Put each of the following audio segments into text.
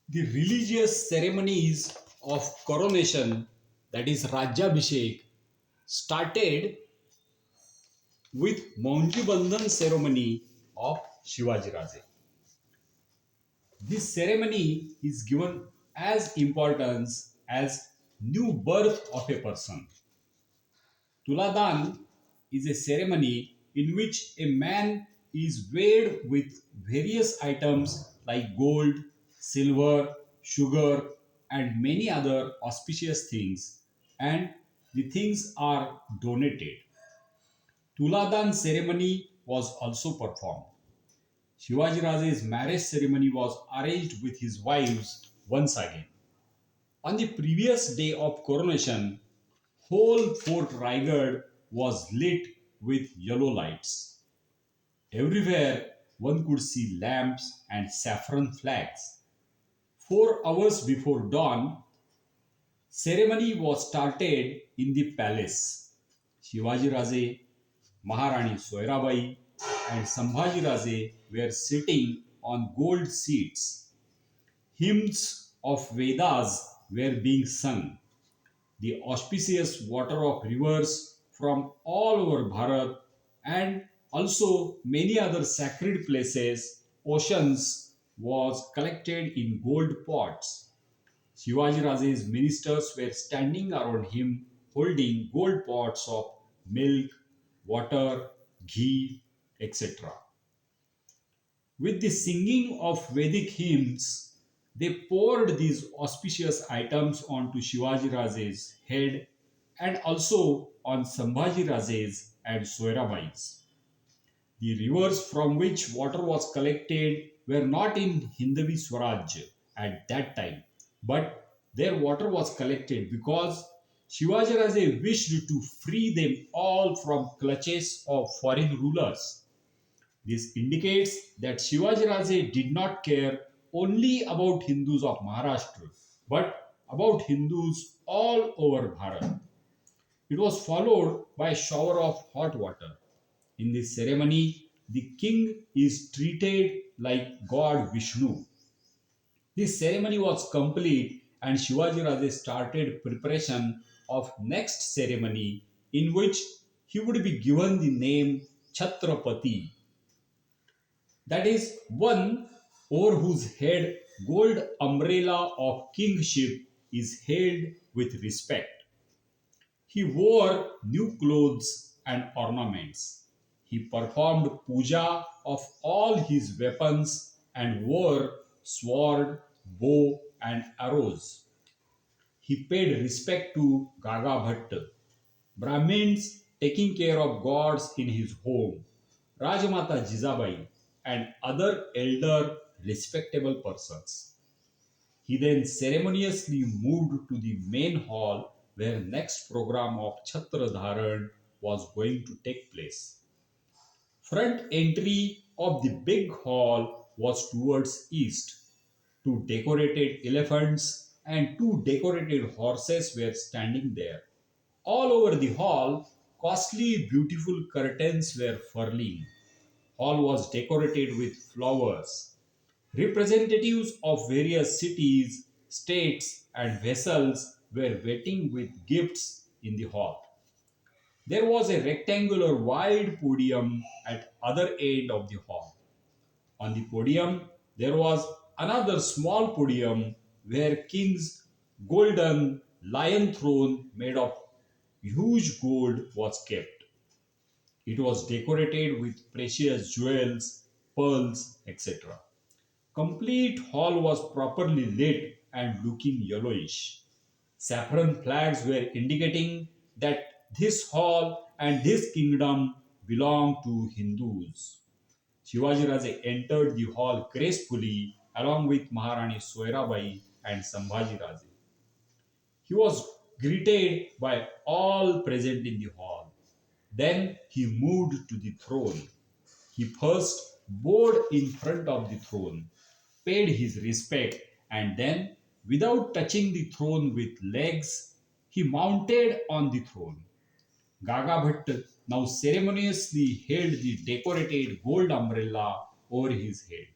The religious ceremonies of coronation, that is Rajyabhishek, started with Mounji Bandhan ceremony of Shivaji Raje. This ceremony is given as importance as new birth of a person. Tuladan is a ceremony in which a man is weighed with various items like gold, silver, sugar, and many other auspicious things, and the things are donated. Tuladan ceremony was also performed. Shivaji Raje's marriage ceremony was arranged with his wives once again. On the previous day of coronation, whole Fort Raigad was lit with yellow lights. Everywhere one could see lamps and saffron flags. 4 hours before dawn, ceremony was started in the palace. Shivaji Raje, Maharani Soirabai, and Sambhaji Raje were sitting on gold seats. Hymns of Vedas were being sung. The auspicious water of rivers from all over Bharat and also many other sacred places, oceans, was collected in gold pots. Shivaji Raje's ministers were standing around him holding gold pots of milk, water, ghee, etc. With the singing of Vedic hymns, they poured these auspicious items onto Shivaji Raje's head and also on Sambhaji Raje's and Soirabai's. The rivers from which water was collected were not in Hindavi Swaraj at that time, but their water was collected because Shivaji Raje wished to free them all from clutches of foreign rulers. This indicates that Shivaji Raje did not care only about Hindus of Maharashtra, but about Hindus all over Bharat. It was followed by a shower of hot water. In this ceremony, the king is treated like God Vishnu. This ceremony was complete and Shivaji Raje started preparation of next ceremony in which he would be given the name Chhatrapati, that is one over whose head gold umbrella of kingship is held with respect. He wore new clothes and ornaments. He performed puja of all his weapons and wore sword, bow, and arrows. He paid respect to Gaga Bhatt, Brahmins taking care of gods in his home, Rajmata Jizabai, and other elder respectable persons. He then ceremoniously moved to the main hall where next program of Chhatra Dharan was going to take place. Front entry of the big hall was towards east. Two decorated elephants and two decorated horses were standing there. All over the hall, costly, beautiful curtains were furling. Hall was decorated with flowers. Representatives of various cities, states, and vessels were waiting with gifts in the hall. There was a rectangular wide podium at other end of the hall. On the podium, there was another small podium where king's golden lion throne made of huge gold was kept. It was decorated with precious jewels, pearls, etc. Complete hall was properly lit and looking yellowish. Saffron flags were indicating that this hall and this kingdom belong to Hindus. Shivaji Raje entered the hall gracefully along with Maharani Soirabai and Sambhaji Raje. He was greeted by all present in the hall. Then he moved to the throne. He first bowed in front of the throne, paid his respect, and then, without touching the throne with legs, he mounted on the throne. Gaga Bhatt now ceremoniously held the decorated gold umbrella over his head.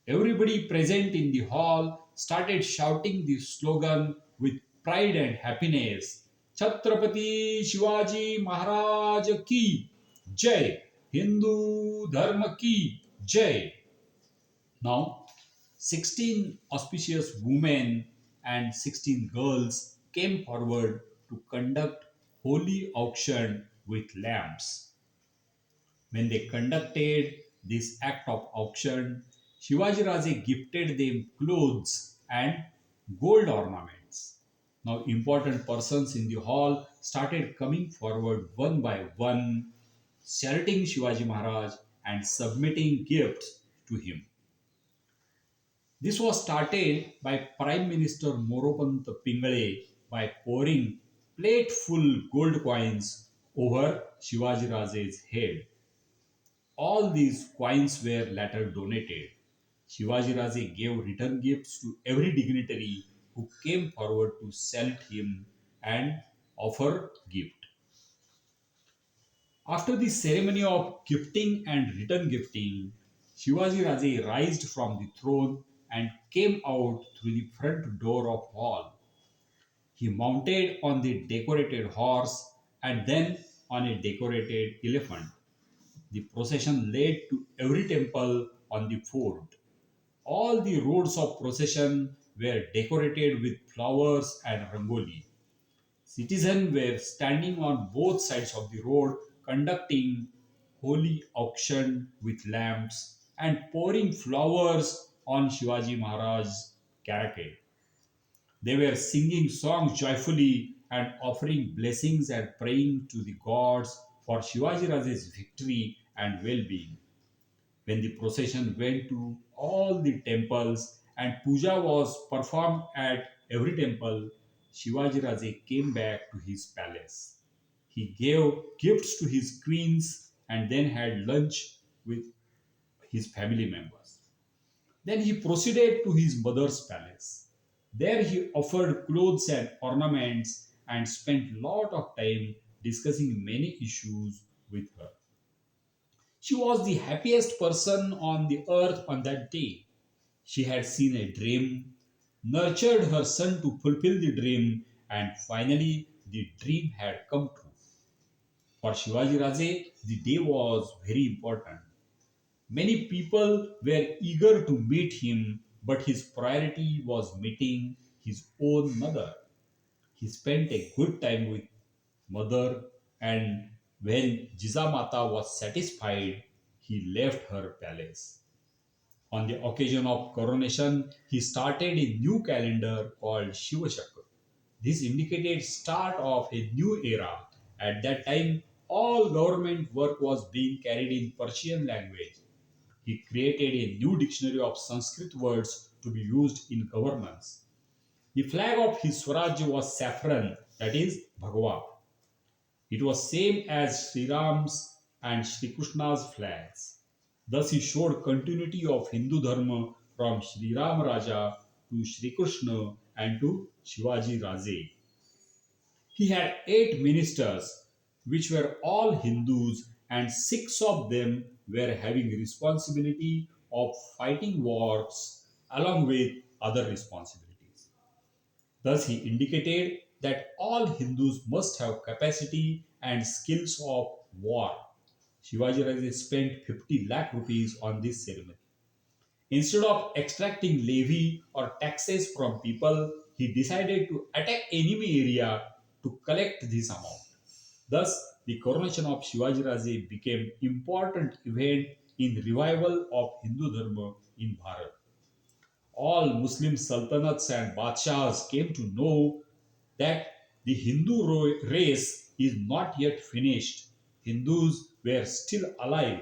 Everybody present in the hall started shouting the slogan with pride and happiness. Chhatrapati Shivaji Maharaj ki Jai, Hindu Dharma ki Jai. Now, 16 auspicious women and 16 girls came forward to conduct holy auction with lamps. When they conducted this act of auction, Shivaji Raje gifted them clothes and gold ornaments. Now, important persons in the hall started coming forward one by one, saluting Shivaji Maharaj and submitting gifts to him. This was started by Prime Minister Moropant Pingle by pouring plateful gold coins over Shivaji Raje's head. All these coins were later donated. Shivaji Raje gave return gifts to every dignitary who came forward to salute him and offer gift. After the ceremony of gifting and return gifting, Shivaji Raje rised from the throne and came out through the front door of hall. He mounted on the decorated horse and then on a decorated elephant. The procession led to every temple on the fort. All the roads of procession were decorated with flowers and rangoli. Citizens were standing on both sides of the road conducting holy auction with lamps and pouring flowers on Shivaji Maharaj's cavalcade. They were singing songs joyfully and offering blessings and praying to the gods for Shivaji Raje's victory and well being. When the procession went to all the temples and puja was performed at every temple, Shivaji Raje came back to his palace. He gave gifts to his queens and then had lunch with his family members. Then he proceeded to his mother's palace. There he offered clothes and ornaments and spent lot of time discussing many issues with her. She was the happiest person on the earth on that day. She had seen a dream, nurtured her son to fulfill the dream, and finally the dream had come true. For Shivaji Raje, the day was very important. Many people were eager to meet him, but his priority was meeting his own mother. He spent a good time with mother, and when Jizamata was satisfied, he left her palace. On the occasion of coronation, he started a new calendar called Shiva Shaka. This indicated start of a new era. At that time, all government work was being carried in Persian language. He created a new dictionary of Sanskrit words to be used in governance. The flag of his Swaraj was saffron, that is Bhagwa. It was same as Sri Ram's and Sri Krishna's flags. Thus he showed continuity of Hindu Dharma from Sri Ram Raja to Sri Krishna and to Shivaji Raje. He had 8 ministers, which were all Hindus, and 6 of them were having responsibility of fighting wars along with other responsibilities. Thus, he indicated that all Hindus must have capacity and skills of war. Shivaji Raje spent 50 lakh rupees on this ceremony. Instead of extracting levy or taxes from people, he decided to attack enemy area to collect this amount. Thus, the coronation of Shivaji Raje became important event in revival of Hindu Dharma in Bharat. All Muslim sultanates and badshahs came to know that the Hindu race is not yet finished. Hindus were still alive.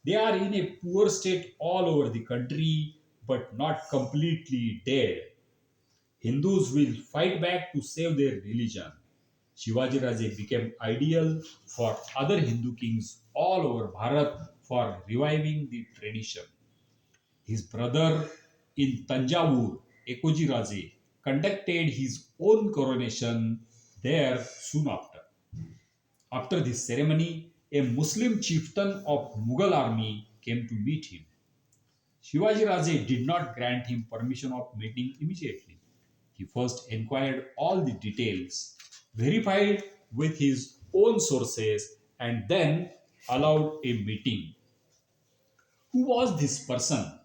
They are in a poor state all over the country, but not completely dead. Hindus will fight back to save their religion. Shivaji Raje became ideal for other Hindu kings all over Bharat for reviving the tradition. His brother in Tanjavur, Ekoji Raje, conducted his own coronation there soon after. After this ceremony, a Muslim chieftain of Mughal army came to meet him. Shivaji Raje did not grant him permission of meeting immediately. He first inquired all the details, verified with his own sources, and then allowed a meeting. Who was this person?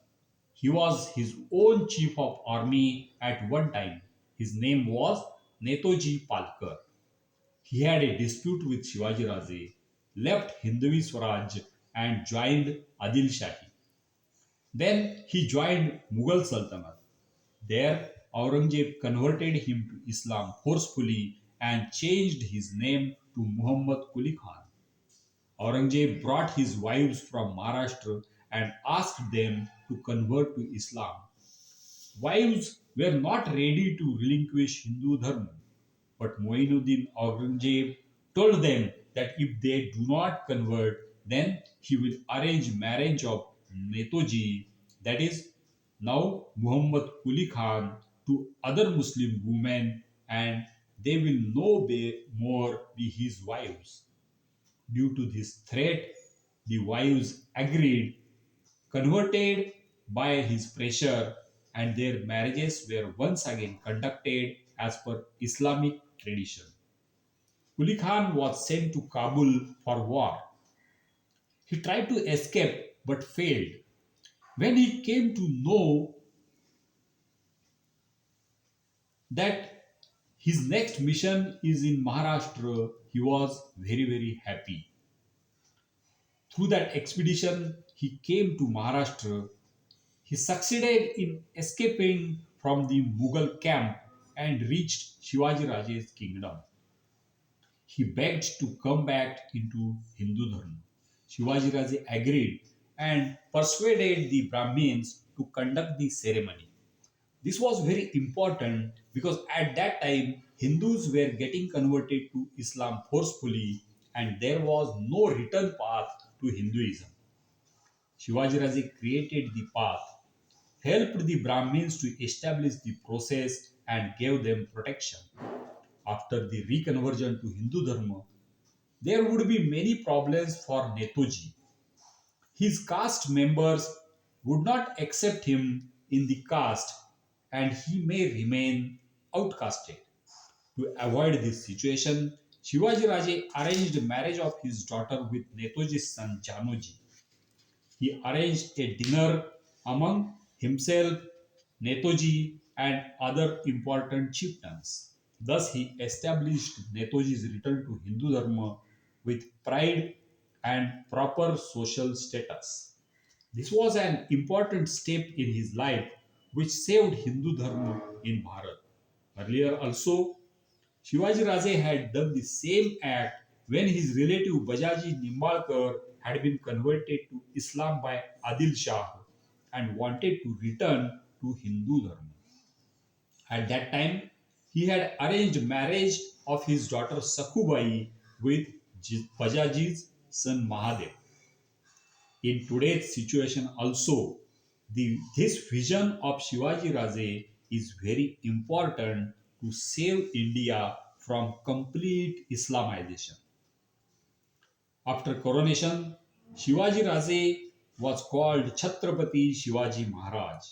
He was his own chief of army at one time. His name was Netoji Palkar. He had a dispute with Shivaji Raje, left Hinduvi Swaraj, and joined Adil Shahi. Then he joined Mughal Sultanate. There, Aurangzeb converted him to Islam forcefully and changed his name to Muhammad Quli Khan. Aurangzeb brought his wives from Maharashtra and asked them to convert to Islam. Wives were not ready to relinquish Hindu Dharma, but Muinuddin Aurangzeb told them that if they do not convert, then he will arrange marriage of Netoji, that is now Muhammad Quli Khan, to other Muslim women, and they will no more be his wives. Due to this threat, the wives agreed, converted by his pressure, and their marriages were once again conducted as per Islamic tradition. Quli Khan was sent to Kabul for war. He tried to escape but failed. When he came to know that his next mission is in Maharashtra, he was very, very happy. Through that expedition, he came to Maharashtra. He succeeded in escaping from the Mughal camp and reached Shivaji Raje's kingdom. He begged to come back into Hindu Dharma. Shivaji Raje agreed and persuaded the Brahmins to conduct the ceremony. This was very important because at that time Hindus were getting converted to Islam forcefully and there was no return path to Hinduism. Shivaji Raje created the path, helped the Brahmins to establish the process, and gave them protection. After the reconversion to Hindu Dharma, there would be many problems for Netoji. His caste members would not accept him in the caste and he may remain outcasted. To avoid this situation, Shivaji Raje arranged marriage of his daughter with Netoji's son Janoji. He arranged a dinner among himself, Netoji, and other important chieftains. Thus, he established Netoji's return to Hindu Dharma with pride and proper social status. This was an important step in his life which saved Hindu Dharma in Bharat. Earlier also, Shivaji Raje had done the same act when his relative Bajaji Nimbalkar had been converted to Islam by Adil Shah and wanted to return to Hindu Dharma. At that time, he had arranged marriage of his daughter Sakhubai with Bajaji's son Mahadev. In today's situation also, this vision of Shivaji Raje is very important to save India from complete Islamization. After coronation, Shivaji Raje was called Chhatrapati Shivaji Maharaj.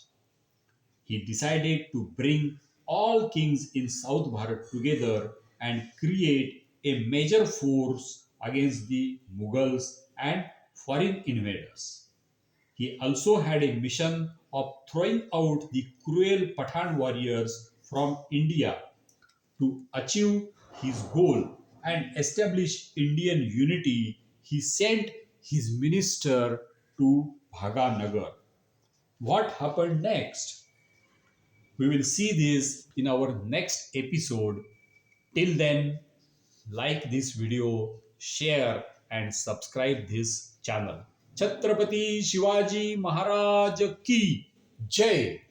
He decided to bring all kings in South Bharat together and create a major force against the Mughals and foreign invaders. He also had a mission of throwing out the cruel Pathan warriors from India to achieve his goal and establish Indian unity. He sent his minister to Bhaganagar. What happened next? We will see this in our next episode. Till then, like this video, share and subscribe this channel. Chhatrapati Shivaji Maharaj ki Jai.